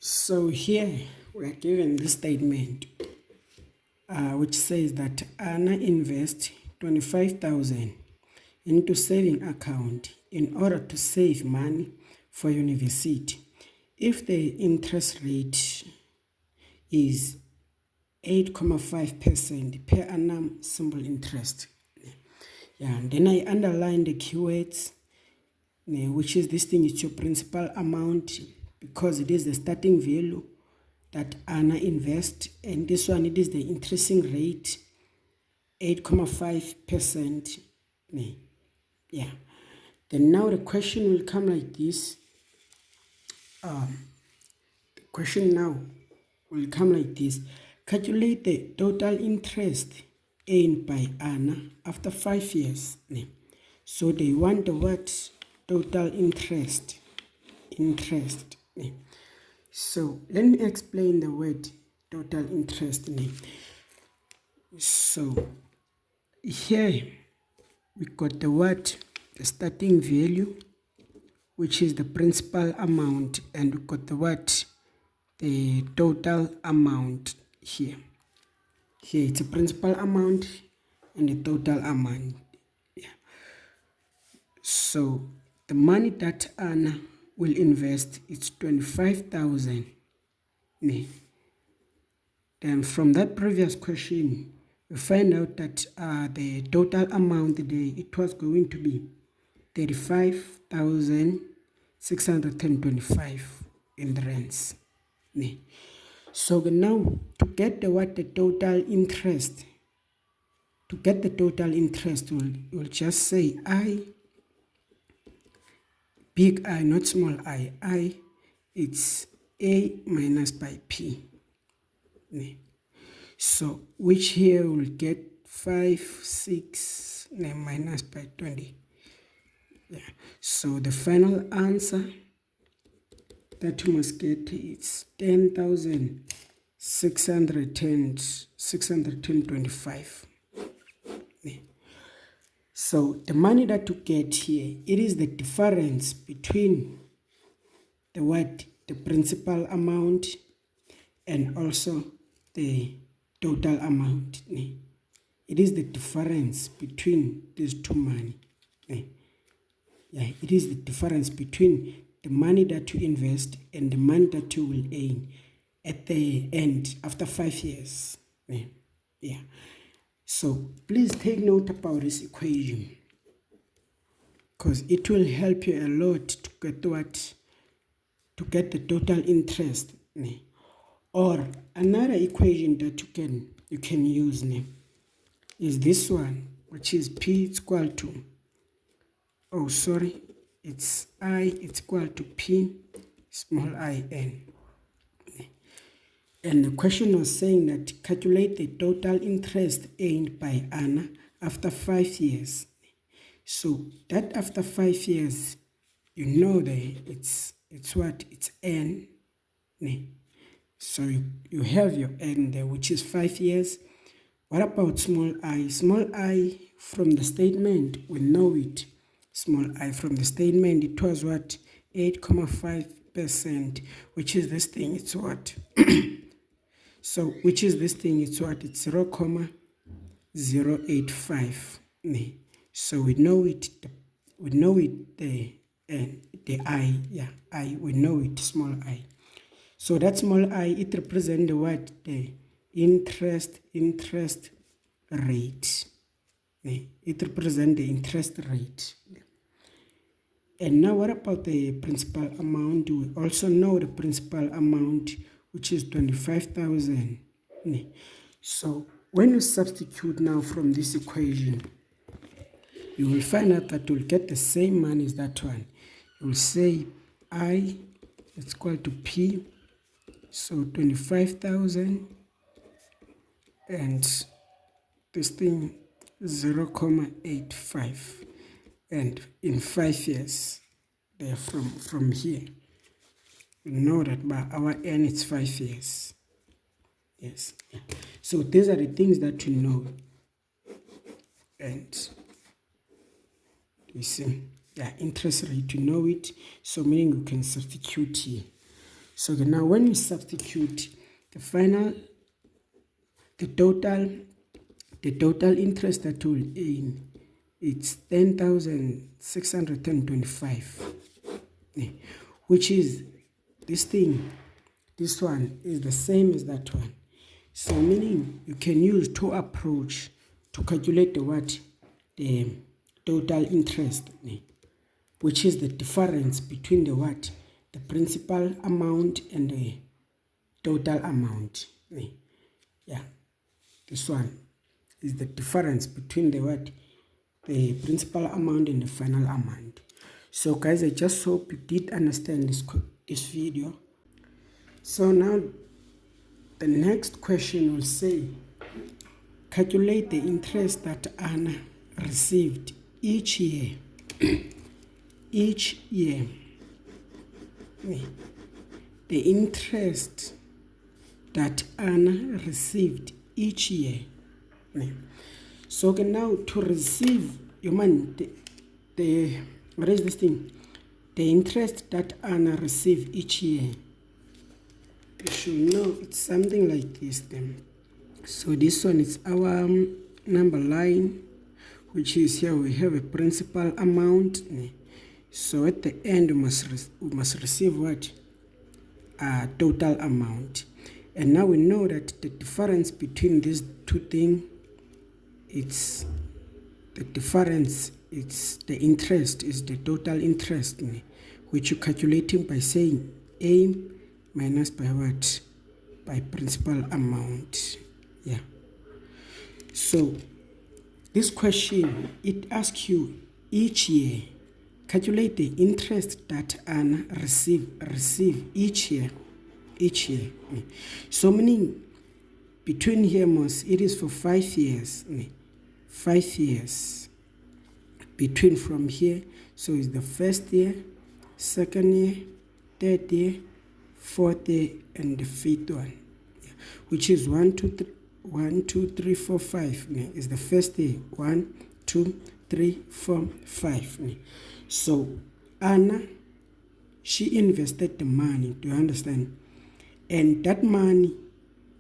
So here we are given this statement which says that Anna invests 25,000 into saving account in order to save money for university. If the interest rate is 8.5% per annum simple interest. Yeah, and then I underline the keywords, which is this thing is your principal amount because it is the starting value that Anna invests, and this one it is the interesting rate 8.5%. Yeah. Then now the question will come like this. The question now will come like this. Calculate the total interest earned by Anna after 5 years. So they want the what? Total interest. So let me explain the word total interest. So here we got the what? The starting value, which is the principal amount, and we got the what? The total amount here. Here it's a principal amount and the total amount. Yeah. So the money that Anna will invest is 25,000. Then from that previous question, we find out that the total amount it was going to be 35,625 in the rands. So now to get the total interest, we'll just say I, big I, not small I, it's A minus by P. So which here will get 5, 6, minus by 20. Yeah. So the final answer that you must get is 10,625. So the money that you get here, it is the difference between the principal amount and also the total amount. It is the difference between these two money. Yeah, it is the difference between the money that you invest and the money that you will earn at the end after 5 years. Yeah. So please take note about this equation because it will help you a lot to get the total interest. Or another equation that you can use is this one, which is P is equal to, it's I is equal to P small I n. And the question was saying that calculate the total interest earned by Anna after 5 years. So that after 5 years, you know that it's what? It's n. So you have your n there, which is 5 years. What about small I? Small I from the statement, we know it. Small I from the statement, it was what? 8.5%, which is this thing, it's what? So, which is this thing, it's what? It's 0.085. So we know it, the I, we know it, small I. So that small I, it represents the what? The interest rate. It represents the interest rate. And now what about the principal amount? We also know the principal amount, which is 25,000. So when you substitute now from this equation, you will find out that you'll get the same money as that one. You'll say I is equal to P, so 25,000, and this thing 0.85, and in 5 years, there from here, we know that by our n it's 5 years. Yes. So these are the things that you know, and you see, interest rate, you know it, so meaning you can substitute here. So now when we substitute the total interest that will earn, it's 10,625, which is this one is the same as that one. So meaning you can use two approach to calculate the total interest, which is the difference between the principal amount and the total amount. Yeah, this one is the difference between the principal amount and the final amount. So guys, I just hope you did understand this video. So now the next question will say, calculate the interest that Anna received each year. Each year. The interest that Anna received each year. So now to receive, what is this thing? The interest that Anna received each year. You should know it's something like this then. So this one is our number line, which is here we have a principal amount. So at the end we must receive what? Total amount. And now we know that the difference between these two things, it's the difference, it's the interest, is the total interest, which you're calculating by saying A minus by what? By principal amount. Yeah. So this question, it asks you each year, calculate the interest that Anna receive each year. So meaning between here it is for 5 years. 5 years between from here. So it's the first year, second year, third year, fourth year, and the fifth one, which is 1, 2, 3, 4, 5. Is the first year. 1, 2, 3, 4, 5. So Anna, she invested the money. Do you understand? And that money,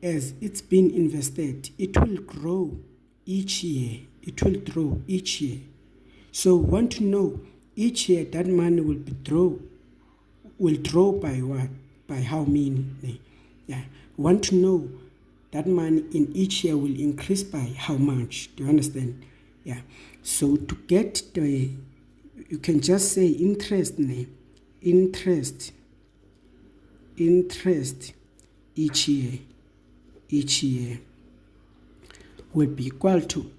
as it's been invested, it will grow each year. It will grow each year. So we want to know each year that money will draw by what? By how many? Yeah. We want to know that money in each year will increase by how much. Do you understand? Yeah. So to get you can just say interest each year will be equal to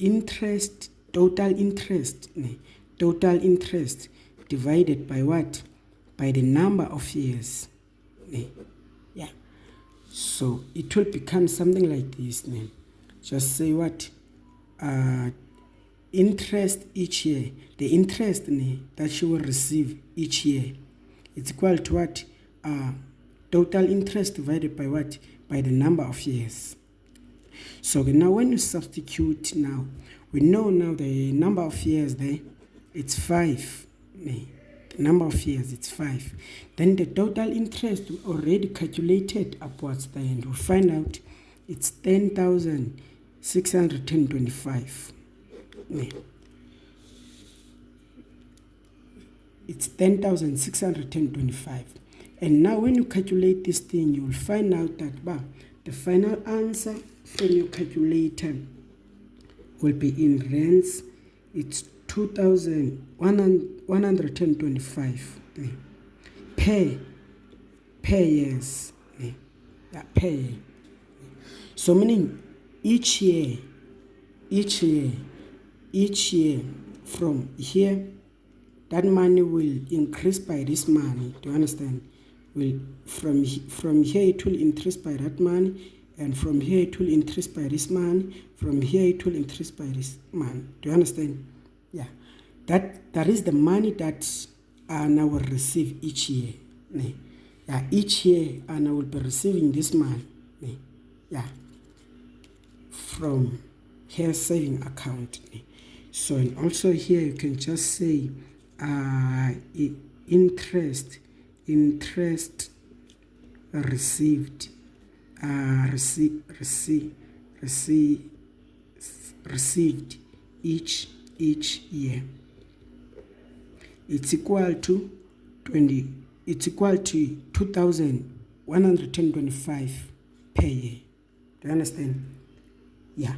total interest divided by what? By the number of years. Yeah. So it will become something like this. Just say what? Interest each year. The interest that she will receive each year, it's equal to what? Total interest divided by what? By the number of years. So now when you substitute now, we know now the number of years there, it's 5. The number of years, it's 5. Then the total interest we already calculated upwards there, and we'll find out it's 10,625. It's 10,625. And now when you calculate this thing, you will find out that the final answer from your calculator will be in rands. It's 2,125 per years. Per year. So meaning each year from here, that money will increase by this money. Do you understand? From here it will increase by that money, and from here it will increase by this money, from here it will increase by this money. Do you understand? Yeah. That is the money that Anna will receive each year. Yeah, each year Anna will be receiving this money. Yeah. From her saving account. So and also here you can just say interest received received each year. It's equal to 2,125 per year. Do you understand? Yeah.